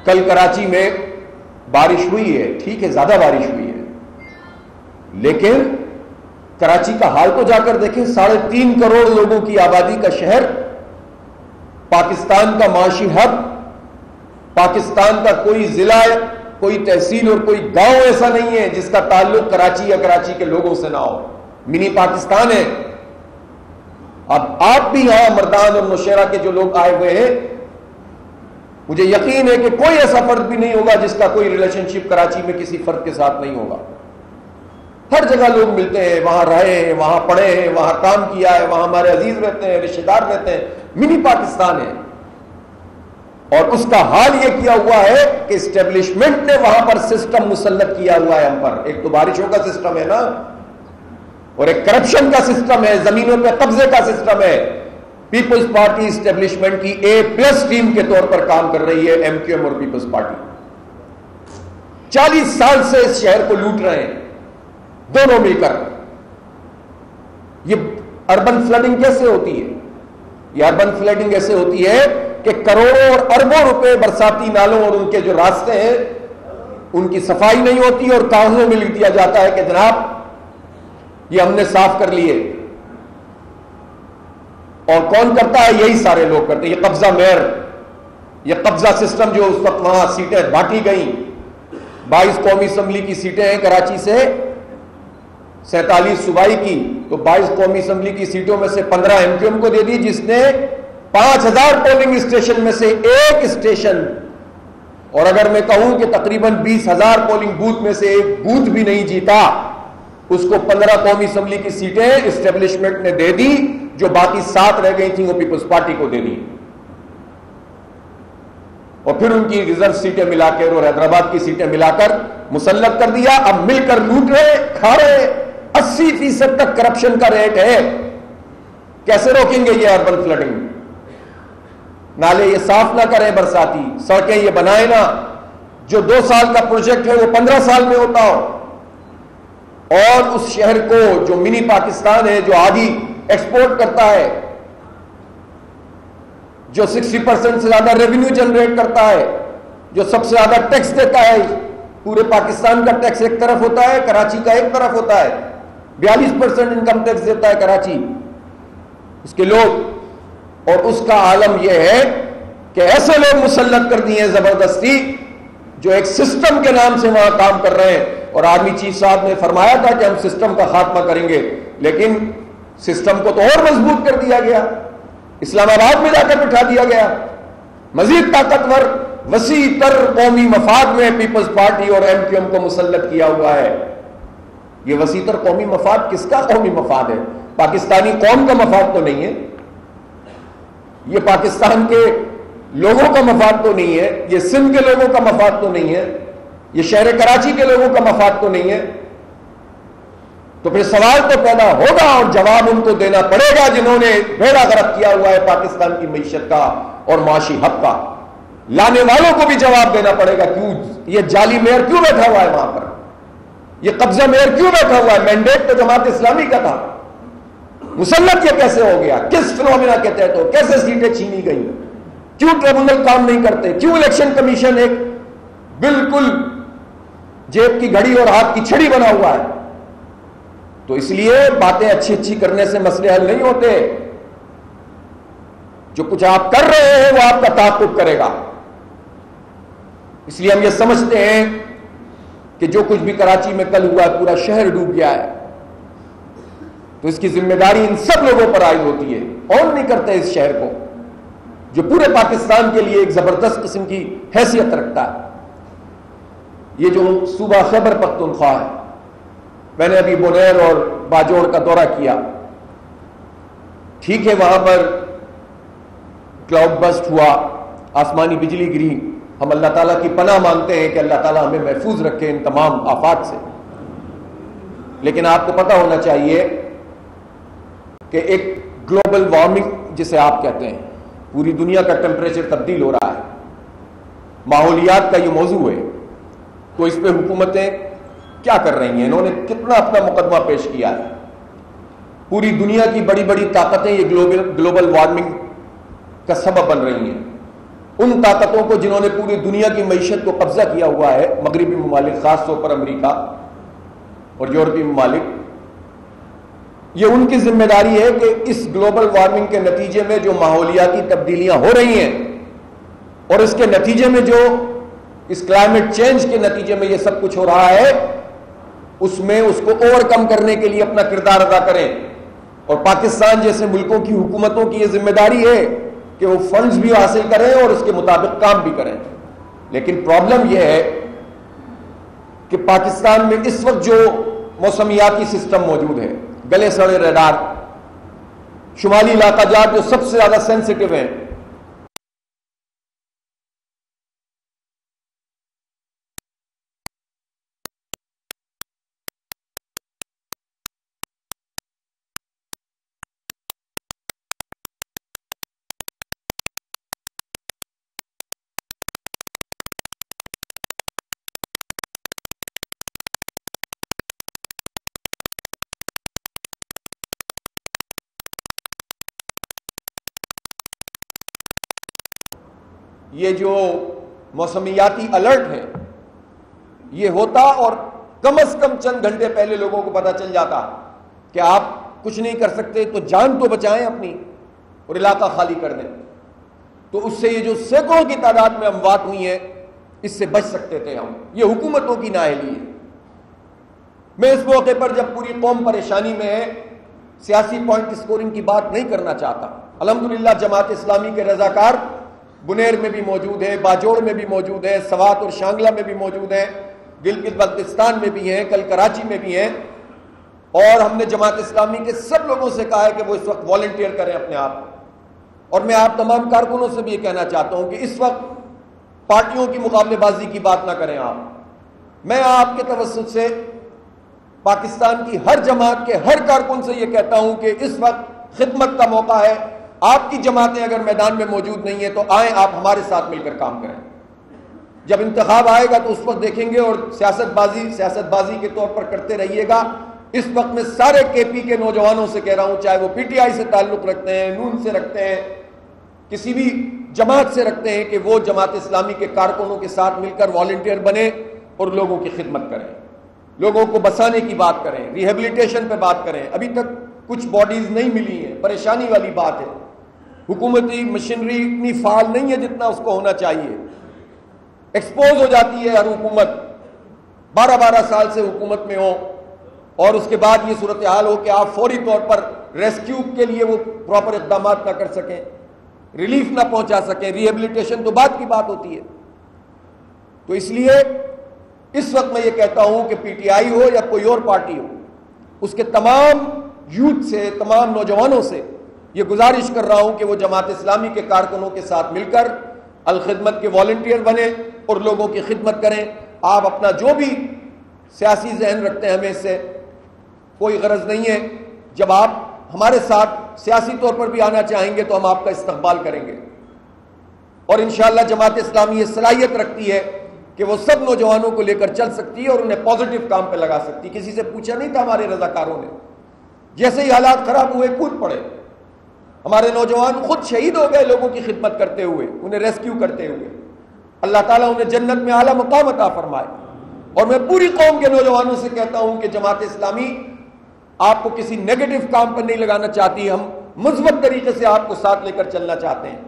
کل کراچی میں بارش ہوئی ہے، ٹھیک ہے زیادہ بارش ہوئی ہے، لیکن کراچی کا حال تو جا کر دیکھیں، 3.5 کروڑ لوگوں کی آبادی کا شہر، پاکستان کا معاشی ہب، پاکستان کا کوئی ضلع، کوئی تحصیل اور کوئی گاؤں ایسا نہیں ہے جس کا تعلق کراچی یا کراچی کے لوگوں سے نہ ہو، منی پاکستان ہے۔ اب آپ بھی یہاں مردان اور نوشہرہ کے جو لوگ آئے ہوئے ہیں، مجھے یقین ہے کہ کوئی ایسا فرد بھی نہیں ہوگا جس کا کوئی ریلیشن شپ کراچی میں کسی فرد کے ساتھ نہیں ہوگا۔ ہر جگہ لوگ ملتے ہیں، وہاں رہے ہیں، وہاں پڑھے ہیں، وہاں کام کیا ہے، وہاں ہمارے عزیز رہتے ہیں، رشتہ دار رہتے ہیں، منی پاکستان ہے۔ اور اس کا حال یہ کیا ہوا ہے کہ اسٹیبلشمنٹ نے وہاں پر سسٹم مسلط کیا ہوا ہے ہم پر۔ ایک تو بارشوں کا سسٹم ہے نا، اور ایک کرپشن کا سسٹم ہے، زمینوں پہ قبضے کا سسٹم ہے۔ پیپلز پارٹی اسٹیبلشمنٹ کی A+ ٹیم کے طور پر کام کر رہی ہے، MQM اور پیپلز پارٹی 40 سال سے اس شہر کو لوٹ رہے ہیں دونوں مل کر۔ یہ اربن فلڈنگ کیسے ہوتی ہے؟ یہ اربن فلڈنگ ایسے ہوتی ہے کہ کروڑوں اور اربوں روپے برساتی نالوں اور ان کے جو راستے ہیں ان کی صفائی نہیں ہوتی اور کاغذوں میں لکھ دیا جاتا ہے کہ جناب یہ ہم نے صاف کر لیے۔ اور کون کرتا ہے؟ یہی سارے لوگ کرتے ہیں۔ یہ قبضہ میئر، یہ قبضہ سسٹم جو اس وقت وہاں سیٹیں بانٹی گئیں، 22 قومی اسمبلی کی سیٹیں ہیں کراچی سے، 47 صوبائی کی، تو 22 قومی اسمبلی کی سیٹوں میں سے 15 MQM کو دے دی، جس نے 5000 پولنگ اسٹیشن میں سے ایک اسٹیشن، اور اگر میں کہوں کہ تقریباً 20,000 پولنگ بوتھ میں سے ایک بوتھ بھی نہیں جیتا، اس کو 15 قومی اسمبلی کی سیٹیں اسٹیبلشمنٹ نے دے دی، جو باقی 7 رہ گئی تھیں وہ پیپلز پارٹی کو دے دی، اور پھر ان کی ریزرو سیٹیں ملا کر اور حیدرآباد کی سیٹیں ملا کر مسلط کر دیا۔ اب مل کر لوٹ رہے، کھا رہے، 80% تک کرپشن کا ریٹ ہے۔ کیسے روکیں گے یہ اربن فلڈنگ؟ نالے یہ صاف نہ کریں برساتی، سڑکیں یہ بنائیں نا، جو 2 سال کا پروجیکٹ ہے وہ 15 سال میں ہوتا ہو، اور اس شہر کو جو منی پاکستان ہے، جو آدھی ایکسپورٹ کرتا ہے، جو 60% سے زیادہ ریونیو جنریٹ کرتا ہے، جو سب سے زیادہ ٹیکس دیتا ہے، پورے پاکستان کا ٹیکس ایک طرف ہوتا ہے، کراچی کا ایک طرف ہوتا ہے، 42% انکم ٹیکس دیتا ہے کراچی، اس کے لوگ، اور اس کا عالم یہ ہے کہ ایسے لوگ مسلط کر دیے ہیں زبردستی، جو ایک سسٹم کے نام سے وہاں کام کر رہے ہیں۔ اور آرمی چیف صاحب نے فرمایا تھا کہ ہم سسٹم کا خاتمہ کریں گے، لیکن سسٹم کو تو اور مضبوط کر دیا گیا، اسلام آباد میں جا کر بٹھا دیا گیا۔ مزید طاقتور وسیع تر قومی مفاد میں پیپلز پارٹی اور MQM کو مسلط کیا ہوا ہے۔ یہ وسیع تر قومی مفاد کس کا قومی مفاد ہے؟ پاکستانی قوم کا مفاد تو نہیں ہے، یہ پاکستان کے لوگوں کا مفاد تو نہیں ہے، یہ سندھ کے لوگوں کا مفاد تو نہیں ہے، یہ شہر کراچی کے لوگوں کا مفاد تو نہیں ہے۔ تو پھر سوال تو پیدا ہوگا اور جواب ان کو دینا پڑے گا جنہوں نے بیڑا غرق کیا ہوا ہے پاکستان کی معیشت کا اور معاشی حق کا۔ لانے والوں کو بھی جواب دینا پڑے گا، کیوں یہ جعلی میئر کیوں بیٹھا ہوا ہے وہاں پر، یہ قبضہ میئر کیوں بیٹھا ہوا ہے؟ مینڈیٹ تو جماعت اسلامی کا تھا، مسلط یہ کیسے ہو گیا؟ کس فنومینا کے تحت ہو؟ کیسے سیٹیں چھینی گئی؟ کیوں ٹریبونل کام نہیں کرتے؟ کیوں الیکشن کمیشن ایک بالکل جیب کی گھڑی اور ہاتھ کی چھڑی بنا ہوا ہے؟ تو اس لیے باتیں اچھی اچھی کرنے سے مسئلے حل نہیں ہوتے، جو کچھ آپ کر رہے ہیں وہ آپ کا تعاقب کرے گا۔ اس لیے ہم یہ سمجھتے ہیں کہ جو کچھ بھی کراچی میں کل ہوا ہے، پورا شہر ڈوب گیا ہے، تو اس کی ذمہ داری ان سب لوگوں پر عائد ہوتی ہے۔ اور نہیں کرتے اس شہر کو جو پورے پاکستان کے لیے ایک زبردست قسم کی حیثیت رکھتا ہے۔ یہ جو صوبہ خیبر پختونخوا ہے، میں نے ابھی بنیر اور باجوڑ کا دورہ کیا، ٹھیک ہے وہاں پر کلاؤڈ بسٹ ہوا، آسمانی بجلی گری، ہم اللہ تعالیٰ کی پناہ مانگتے ہیں کہ اللہ تعالیٰ ہمیں محفوظ رکھے ان تمام آفات سے۔ لیکن آپ کو پتہ ہونا چاہیے کہ ایک گلوبل وارمنگ جسے آپ کہتے ہیں، پوری دنیا کا ٹیمپریچر تبدیل ہو رہا ہے، ماحولیات کا یہ موضوع ہے، تو اس پہ حکومتیں کیا کر رہی ہیں؟ انہوں نے کتنا اپنا مقدمہ پیش کیا ہے۔ پوری دنیا کی بڑی بڑی طاقتیں یہ گلوبل وارمنگ کا سبب بن رہی ہیں، ان طاقتوں کو جنہوں نے پوری دنیا کی معیشت کو قبضہ کیا ہوا ہے، مغربی ممالک، خاص طور پر امریکہ اور یورپی ممالک، یہ ان کی ذمہ داری ہے کہ اس گلوبل وارمنگ کے نتیجے میں جو ماحولیاتی تبدیلیاں ہو رہی ہیں اور اس کے نتیجے میں جو اس کلائمیٹ چینج کے نتیجے میں یہ سب کچھ ہو رہا ہے، اس میں اس کو اوور کم کرنے کے لیے اپنا کردار ادا کریں. اور پاکستان جیسے ملکوں کی حکومتوں کی یہ ذمہ داری ہے کہ وہ فنڈز بھی حاصل کریں اور اس کے مطابق کام بھی کریں. لیکن پرابلم یہ ہے کہ پاکستان میں اس وقت جو موسمیاتی سسٹم موجود ہے، گلے سڑے ریڈار، شمالی علاقہ جات جو سب سے زیادہ سینسٹیو ہیں، یہ جو موسمیاتی الرٹ ہے یہ ہوتا اور کم از کم چند گھنٹے پہلے لوگوں کو پتہ چل جاتا کہ آپ کچھ نہیں کر سکتے تو جان تو بچائیں اپنی اور علاقہ خالی کر دیں. تو اس سے یہ جو سینکڑوں کی تعداد میں اموات ہوئی ہیں اس سے بچ سکتے تھے ہم. یہ حکومتوں کی نااہلی ہے. میں اس موقع پر جب پوری قوم پریشانی میں ہے سیاسی پوائنٹ اسکورنگ کی بات نہیں کرنا چاہتا. الحمدللہ جماعت اسلامی کے رضاکار بنیر میں بھی موجود ہیں، باجوڑ میں بھی موجود ہیں، سوات اور شانگلہ میں بھی موجود ہیں، گلگت بلتستان میں بھی ہیں، کل کراچی میں بھی ہیں. اور ہم نے جماعت اسلامی کے سب لوگوں سے کہا ہے کہ وہ اس وقت والنٹیئر کریں اپنے آپ. اور میں آپ تمام کارکنوں سے بھی یہ کہنا چاہتا ہوں کہ اس وقت پارٹیوں کی مقابلے بازی کی بات نہ کریں آپ. میں آپ کے توسط سے پاکستان کی ہر جماعت کے ہر کارکن سے یہ کہتا ہوں کہ اس وقت خدمت کا موقع ہے. آپ کی جماعتیں اگر میدان میں موجود نہیں ہیں تو آئیں آپ ہمارے ساتھ مل کر کام کریں. جب انتخاب آئے گا تو اس وقت دیکھیں گے. اور سیاست بازی کے طور پر کرتے رہیے گا. اس وقت میں سارے کے پی کے نوجوانوں سے کہہ رہا ہوں، چاہے وہ پی ٹی آئی سے تعلق رکھتے ہیں، نون سے رکھتے ہیں، کسی بھی جماعت سے رکھتے ہیں، کہ وہ جماعت اسلامی کے کارکنوں کے ساتھ مل کر والنٹیئر بنے اور لوگوں کی خدمت کریں، لوگوں کو بسانے کی بات کریں، ریہیبلیٹیشن پہ بات کریں. ابھی تک کچھ باڈیز نہیں ملی ہیں، پریشانی والی بات ہے. حکومتی مشینری اتنی فعال نہیں ہے جتنا اس کو ہونا چاہیے. ایکسپوز ہو جاتی ہے ہر حکومت، 12 سال سے حکومت میں ہو اور اس کے بعد یہ صورتحال ہو کہ آپ فوری طور پر ریسکیو کے لیے وہ پراپر اقدامات نہ کر سکیں، ریلیف نہ پہنچا سکیں. ریہیبلیٹیشن تو بعد کی بات ہوتی ہے. تو اس لیے اس وقت میں یہ کہتا ہوں کہ پی ٹی آئی ہو یا کوئی اور پارٹی ہو، اس کے تمام یوتھ سے، تمام نوجوانوں سے یہ گزارش کر رہا ہوں کہ وہ جماعت اسلامی کے کارکنوں کے ساتھ مل کر الخدمت کے والنٹیئر بنے اور لوگوں کی خدمت کریں. آپ اپنا جو بھی سیاسی ذہن رکھتے ہیں، ہمیں اس سے کوئی غرض نہیں ہے. جب آپ ہمارے ساتھ سیاسی طور پر بھی آنا چاہیں گے تو ہم آپ کا استقبال کریں گے. اور انشاءاللہ جماعت اسلامی یہ صلاحیت رکھتی ہے کہ وہ سب نوجوانوں کو لے کر چل سکتی ہے اور انہیں پازیٹیو کام پہ لگا سکتی. کسی سے پوچھا نہیں تھا ہمارے رضاکاروں نے، جیسے ہی حالات خراب ہوئے کود پڑے. ہمارے نوجوان خود شہید ہو گئے لوگوں کی خدمت کرتے ہوئے، انہیں ریسکیو کرتے ہوئے. اللہ تعالیٰ انہیں جنت میں اعلیٰ مقام عطا فرمائے. اور میں پوری قوم کے نوجوانوں سے کہتا ہوں کہ جماعت اسلامی آپ کو کسی نیگیٹو کام پر نہیں لگانا چاہتی. ہم مثبت طریقے سے آپ کو ساتھ لے کر چلنا چاہتے ہیں.